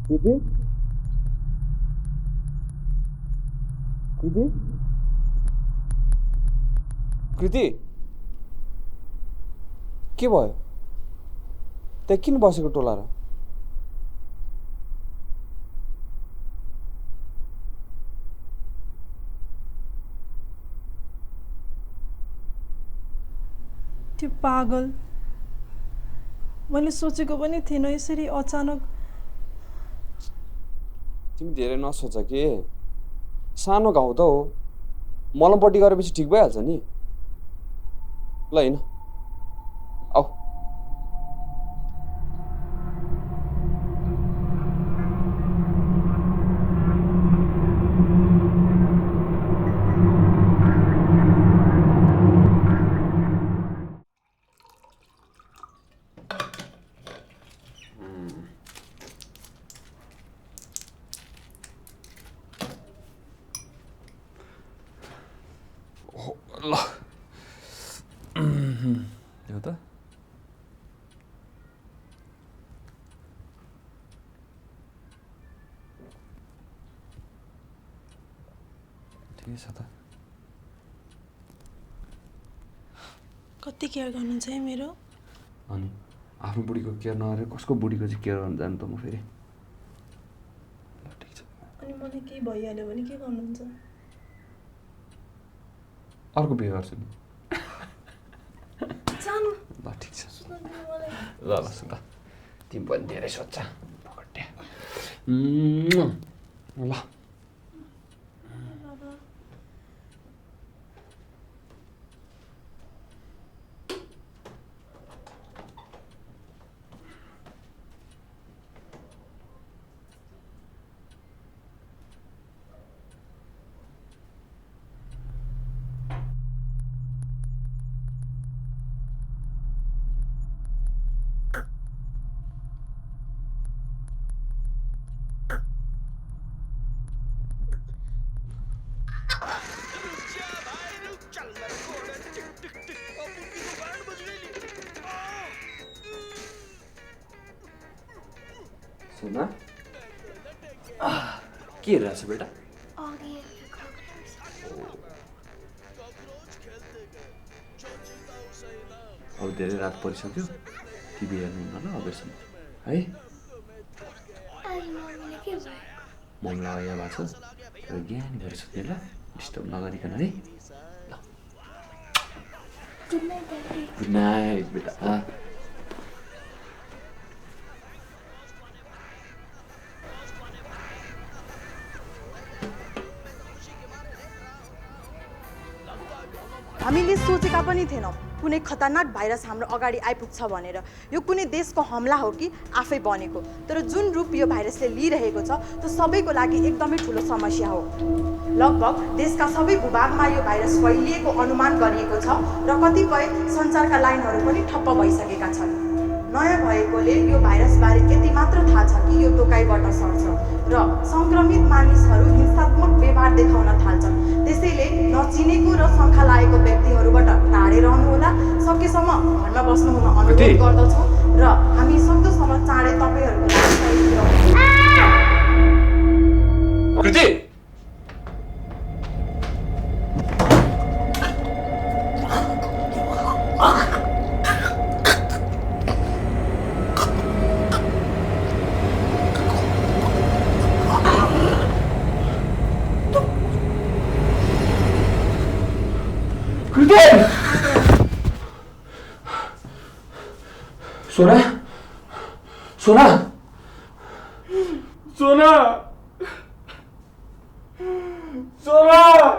कृति कृति कृति के भयो त्यहाँ किन बसेको टोला र त्यो पागल मैले सोचेको पनि थिएन यसरी अचानक तिमी धेरै नसोच के सानो घाउ त हो मलमपट्टि गरेपछि ठिक भइहाल्छ नि ल हैन आऊ ल यो त ठिकै छ त कति केयर गर्नुहुन्छ है मेरो अनि आफ्नो बुढीको केयर नगरेर कसको बुढीको चाहिँ केयर गर्न जानु त म फेरि ल ठिक छ अनि मलाई केही भइहाल्यो भने के गर्नुहुन्छ अर्को बिहे गर्छु नि जानु ल ठिक छ ल ल सुन तिमी पनि धेरै सोध्छ पकड्या ल सुना के हेरिरहेछ बेटा अब धेरै रात परिसक्यो टिभी हेर्नु हुन्न ल अबसम्म है मम्मीलाई यहाँ भएको छ तर ज्ञानी भएर सुत्ने ल डिस्टर्ब नगरिकन है ल गुड नाइट बेटा हामीले सोचेका पनि थिएनौँ कुनै खतरनाक भाइरस हाम्रो अगाडि आइपुग्छ भनेर यो कुनै देशको हमला हो कि आफै बनेको तर जुन रूप यो भाइरसले लिइरहेको छ त्यो सबैको लागि एकदमै ठुलो समस्या हो लगभग देशका सबै भूभागमा यो भाइरस फैलिएको अनुमान गरिएको छ र कतिपय सञ्चारका लाइनहरू पनि ठप्प भइसकेका छन् नयाँ भएकोले यो भाइरसबारे यति मात्र थाहा छ कि यो टोकाइबाट सर्छ र सङ्क्रमित मानिसहरू हिंसात्मक व्यवहार देखाउन थाल्छन् त्यसैले नचिनेको र शङ्का लागेको व्यक्तिहरूबाट टाढै रहनुहोला सकेसम्म घरमा बस्नुहुन अनुरोध गर्दछौँ र हामी सक्दोसम्म चाँडै तपाईँहरूको कृति सोना सोना सोना सोना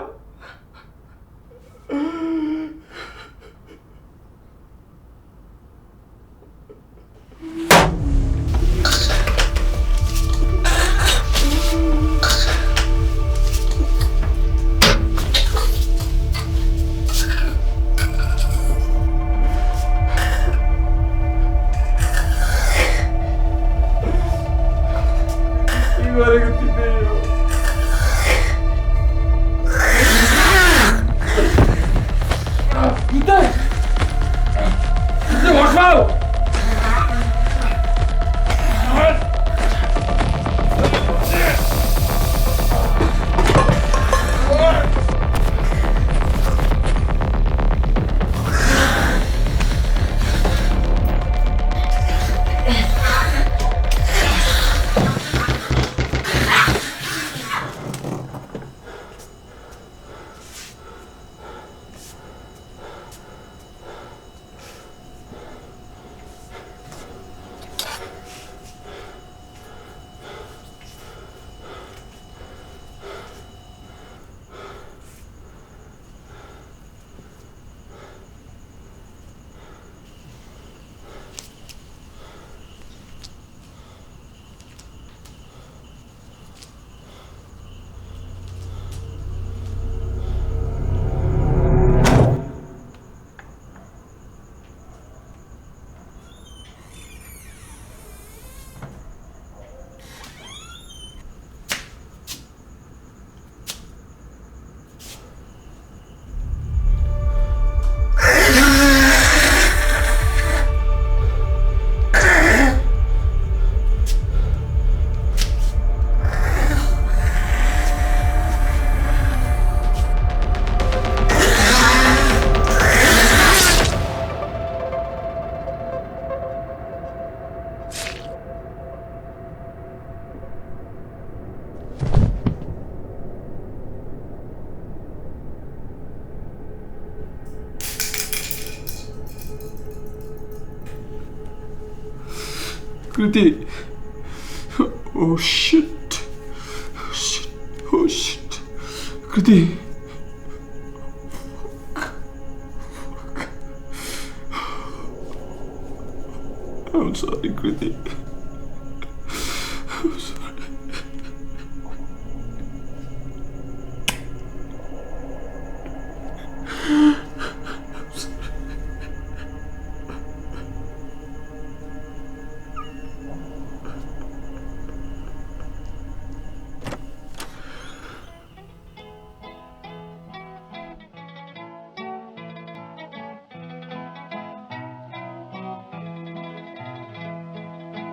Kriti. Oh shit. Shit. Oh shit. Kriti. I'm sorry, Kriti. I'm sorry.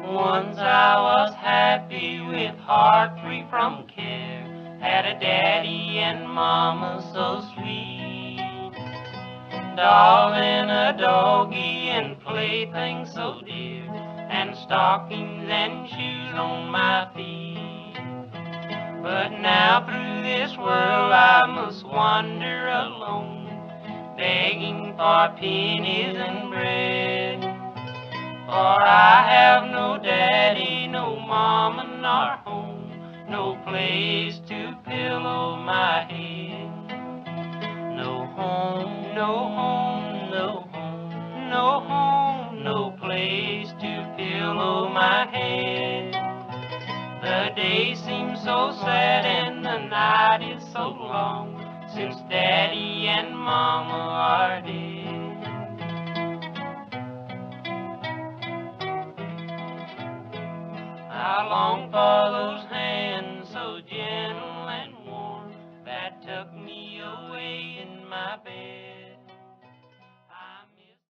Once I was happy with heart free from care. Had a daddy and mama so sweet. Doll and a doggy and playthings so dear. And stockings and shoes on my feet. But now through this world I must wander alone, begging for pennies and bread. For I have no daddy, no mama, nor home, no place to pillow my head. No home, no home, no home, no home, no place to pillow my head. The day seems so sad and the night is so long, since daddy and mama are dead. I long for